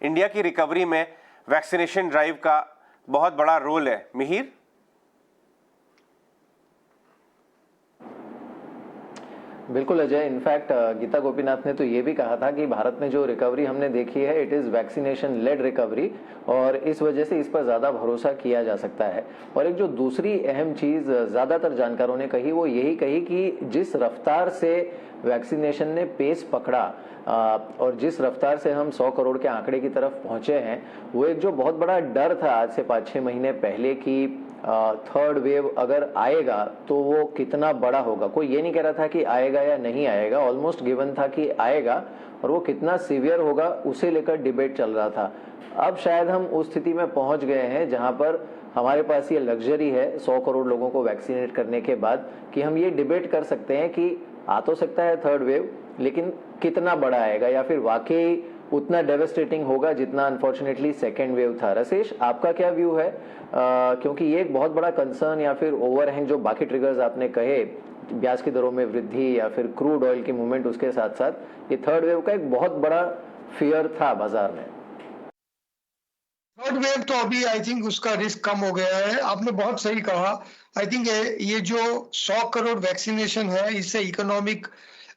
India की recovery में vaccination drive का बहुत बड़ा रोल है। मिहिर, बिल्कुल अजय, इनफैक्ट गीता गोपीनाथ ने तो ये भी कहा था कि भारत में जो रिकवरी हमने देखी है it is vaccination led recovery, और इस वजह से इस पर ज़्यादा भरोसा किया जा सकता है। और एक जो दूसरी अहम चीज़ ज़्यादातर जानकारों ने कही वो यही कही कि जिस रफ्तार से वैक्सीनेशन ने पेस पकड़ा और जिस रफ्तार से हम 100 करोड़ के आंकड़े की तरफ पहुंचे हैं, वो एक जो बहुत बड़ा डर था आज से 5-6 महीने पहले कि थर्ड वेव अगर आएगा तो वो कितना बड़ा होगा। कोई ये नहीं कह रहा था कि आएगा या नहीं आएगा, ऑलमोस्ट गिवन था कि आएगा, और वो कितना सीवियर होगा उसे लेकर डिबेट चल रहा था। अब शायद हम उस स्थिति में पहुंच गए हैं जहां पर हमारे पास ये लग्जरी है 100 करोड़ लोगों को वैक्सीनेट करने के बाद कि हम ये डिबेट कर सकते हैं कि आ तो सकता है थर्ड वेव, लेकिन कितना बड़ा आएगा या फिर वाकई उतना डेवेस्टेटिंग होगा जितना अनफॉर्चुनेटली सेकेंड वेव था। रसेश, आपका क्या व्यू है? क्योंकि ये एक बहुत बड़ा कंसर्न या फिर ओवरहैंग जो बाकी ट्रिगर्स आपने कहे, ब्याज की दरों में वृद्धि या फिर क्रूड ऑयल की मूवमेंट, उसके साथ साथ ये थर्ड वेव का एक बहुत बड़ा फियर था बाजार में। थर्ड वेव तो अभी आई थिंक उसका रिस्क कम हो गया है। आपने बहुत सही कहा। आई थिंक ये जो 100 करोड़ वैक्सीनेशन है इससे इकोनॉमिक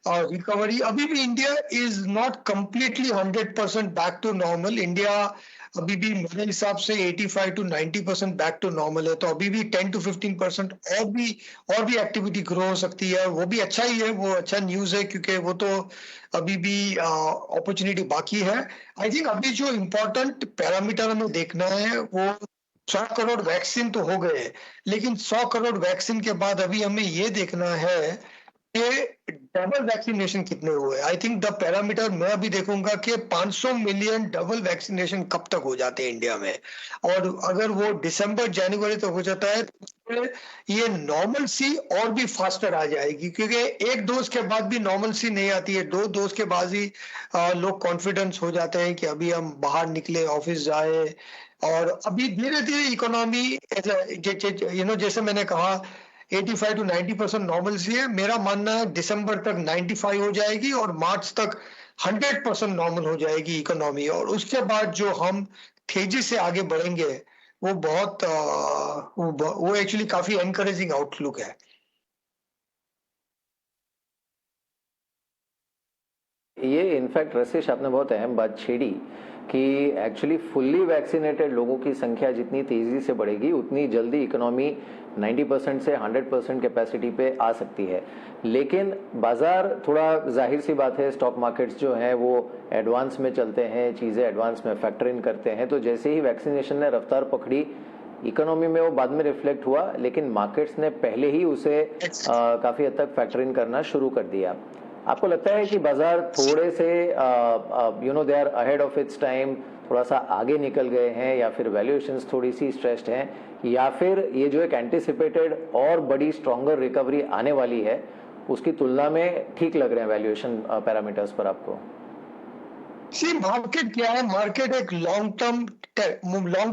रिकवरी, अभी भी India is not completely 100% back to normal. India अभी भी मेरे हिसाब से 85 to 90% बैक टू नॉर्मल है। तो अभी भी 10 to 15% और भी एक्टिविटी ग्रो हो सकती है। वो भी अच्छा ही है, वो अच्छा न्यूज है, क्योंकि वो तो अभी भी अपॉर्चुनिटी बाकी है। आई थिंक अभी जो इम्पोर्टेंट पैरामीटर हमें देखना है वो 100 करोड़ वैक्सीन तो हो गए, लेकिन 100 करोड़ वैक्सीन के बाद अभी हमें ये देखना है कि डबल वैक्सीनेशन कितने हुए। आई थिंक द पैरामीटर मैं अभी देखूंगा कि 500 मिलियन डबल वैक्सीनेशन कब तक हो जाते हैं इंडिया में, और अगर वो दिसंबर जनवरी तक हो जाता है तो ये नॉर्मल सी और भी फास्टर आ जाएगी, क्योंकि एक डोज के बाद भी नॉर्मल सी नहीं आती है। 2 डोज के बाद ही लोग कॉन्फिडेंस हो जाते हैं कि अभी हम बाहर निकले, ऑफिस जाए, और अभी धीरे धीरे इकोनॉमी जैसे मैंने कहा 85 to 90% नॉर्मल सी है। मेरा मानना है दिसंबर तक 95 हो जाएगी और मार्च तक 100% नॉर्मल हो जाएगी इकोनॉमी, और उसके बाद जो हम तेजी से आगे बढ़ेंगे वो बहुत वो एक्चुअली काफी एनकरेजिंग आउटलुक है। ये इनफैक्ट रसेश, आपने बहुत अहम बात छेड़ी कि एक्चुअली फुल्ली वैक्सीनेटेड लोगों की संख्या जितनी तेजी से बढ़ेगी उतनी जल्दी इकोनॉमी 90% से 100% कैपेसिटी पे आ सकती है। लेकिन बाजार, थोड़ा जाहिर सी बात है, स्टॉक मार्केट्स जो हैं वो एडवांस में चलते हैं, चीज़ें एडवांस में फैक्टर इन करते हैं। तो जैसे ही वैक्सीनेशन ने रफ्तार पकड़ी इकोनॉमी में वो बाद में रिफ्लेक्ट हुआ, लेकिन मार्केट्स ने पहले ही उसे काफ़ी हद तक फैक्टर इन करना शुरू कर दिया। आपको लगता है कि बाजार थोड़े से they are ahead of its time, थोड़ा सा आगे निकल गए हैं, या फिर वैल्यूएशंस थोड़ी सी स्ट्रेस्ड हैं, या फिर ये जो एक एंटिसिपेटेड और बड़ी स्ट्रॉन्गर रिकवरी आने वाली है उसकी तुलना में ठीक लग रहे हैं वैल्यूएशन पैरामीटर्स पर आपको? मार्केट क्या है? मार्केट एक लॉन्ग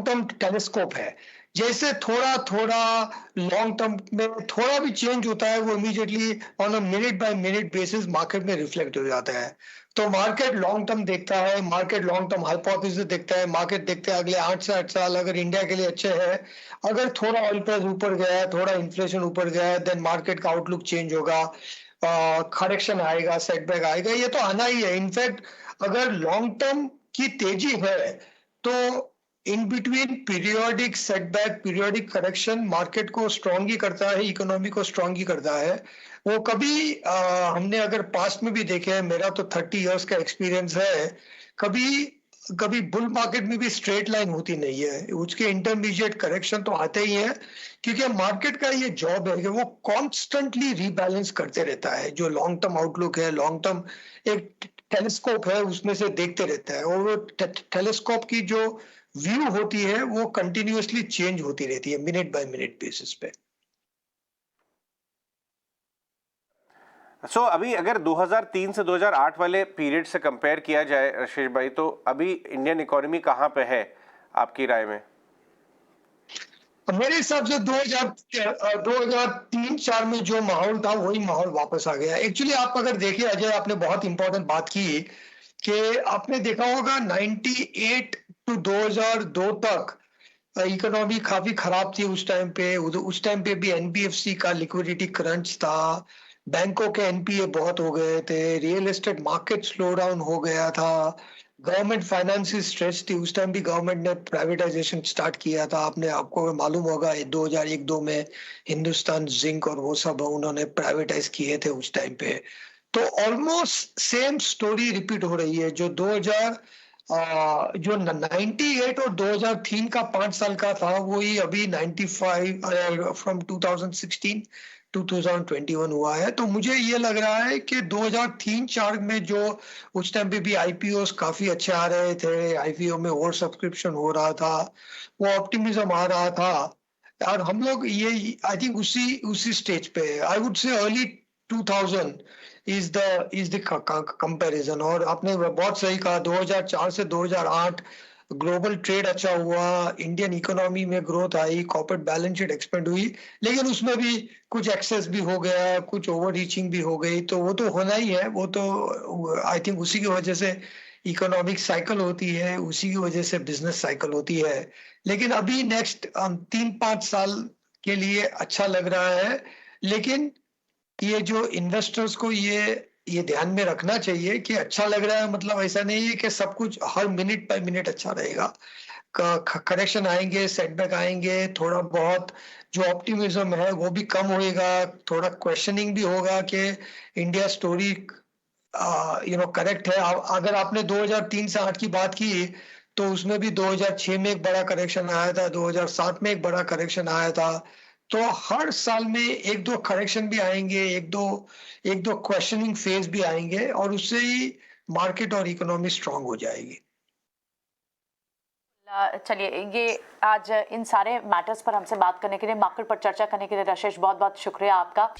टर्म टेलीस्कोप है। जैसे थोड़ा थोड़ा लॉन्ग टर्म में थोड़ा भी चेंज होता है वो immediately on a minute by minute basis market में रिफ्लेक्ट हो जाता है। तो मार्केट लॉन्ग टर्म देखता है, मार्केट लॉन्ग टर्म हाइपोथेसिस देखता है, मार्केट देखते हैं अगले 8 से 8 साल अगर इंडिया के लिए अच्छे है। अगर थोड़ा ऑयल प्राइस ऊपर गया है, थोड़ा इन्फ्लेशन ऊपर गया है, देन मार्केट का आउटलुक चेंज होगा, करेक्शन आएगा, सेटबैक आएगा, ये तो आना ही है। इनफैक्ट अगर लॉन्ग टर्म की तेजी है तो in between periodic setback, periodic correction market को स्ट्रॉन्ग ही करता है, इकोनॉमी को स्ट्रॉन्ग ही करता है। वो कभी हमने अगर पास्ट में भी देखे हैं, मेरा तो 30 इयर्स का एक्सपीरियंस है, कभी कभी बुल मार्केट में भी स्ट्रेट लाइन होती नहीं है, उसके इंटरमीडिएट करेक्शन तो आते ही हैं, क्योंकि मार्केट का ये जॉब है कि वो कॉन्स्टेंटली रीबैलेंस करते रहता है। जो लॉन्ग टर्म आउटलुक है, लॉन्ग टर्म एक टेलीस्कोप है, उसमें से देखते रहता है, और वो टेलीस्कोप की जो व्यू होती है वो कंटिन्यूअसली चेंज होती रहती है मिनट बाय मिनट बेसिस पे। अभी अगर 2003 से 2008 वाले पीरियड से कंपेयर किया जाए रशेष भाई, तो अभी इंडियन इकोनॉमी कहाँ पे है आपकी राय में? मेरे हिसाब से 2003-4 में जो माहौल था वही माहौल वापस आ गया। एक्चुअली आप अगर देखिए अजय, आपने बहुत इंपॉर्टेंट बात की कि आपने देखा होगा 98 टू 2002 तक इकोनॉमी काफी खराब थी उस टाइम पे। उस टाइम पे भी एनबीएफसी का लिक्विडिटी क्रंच था, बैंकों के एनपीए बहुत हो गए थे, real estate market slow down हो गया था, गवर्नमेंट फाइनेंसिस स्ट्रेस थी। उस टाइम भी गवर्नमेंट ने प्राइवेटाइजेशन स्टार्ट किया था। आपको मालूम होगा 2001-2 में हिंदुस्तान जिंक और वो सब उन्होंने प्राइवेटाइज किए थे उस टाइम पे। तो ऑलमोस्ट सेम स्टोरी रिपीट हो रही है। जो 98 और 2003 का 5 साल का था, वही अभी 95 फ्रॉम 2016 2021 हुआ है। तो मुझे ये लग रहा है कि 2003-4 में जो उस टाइम पे भी आईपीओस काफी अच्छे आ रहे थे, आईपीओ में ओवर सब्सक्रिप्शन हो रहा था, वो ऑप्टिमिज्म आ रहा था। और हम लोग ये आई थिंक उसी स्टेज पे, I would say early 2000 is the comparison. और आपने बहुत सही कहा, 2004 से 2008 ग्लोबल ट्रेड अच्छा हुआ, इंडियन इकोनॉमी में ग्रोथ आई, कॉर्पोरेट बैलेंस शीट एक्सपेंड हुई, लेकिन उसमें भी कुछ एक्सेस भी हो गया, कुछ ओवर रीचिंग भी हो गई। तो वो तो होना ही है, वो तो आई थिंक उसी की वजह से इकोनॉमिक साइकिल होती है, उसी की वजह से बिजनेस साइकिल होती है। लेकिन अभी नेक्स्ट 3-5 साल के लिए अच्छा लग रहा है। लेकिन ये जो इन्वेस्टर्स को ये ध्यान में रखना चाहिए कि अच्छा लग रहा है मतलब ऐसा नहीं है कि सब कुछ हर मिनट बाय मिनट अच्छा रहेगा। करेक्शन आएंगे, सेटबैक आएंगे, थोड़ा बहुत जो ऑप्टिमिज्म है वो भी कम होएगा, थोड़ा क्वेश्चनिंग भी होगा कि इंडिया स्टोरी करेक्ट है। अगर आपने 2003 से 8 की बात की, तो उसमें भी 2006 में एक बड़ा करेक्शन आया था, 2007 में एक बड़ा करेक्शन आया था। तो हर साल में एक दो करेक्शन भी आएंगे, एक दो क्वेश्चनिंग फेज भी आएंगे, और उससे ही मार्केट और इकोनॉमी स्ट्रांग हो जाएगी। चलिए, ये आज इन सारे मैटर्स पर हमसे बात करने के लिए, मार्केट पर चर्चा करने के लिए रशेष बहुत बहुत शुक्रिया आपका।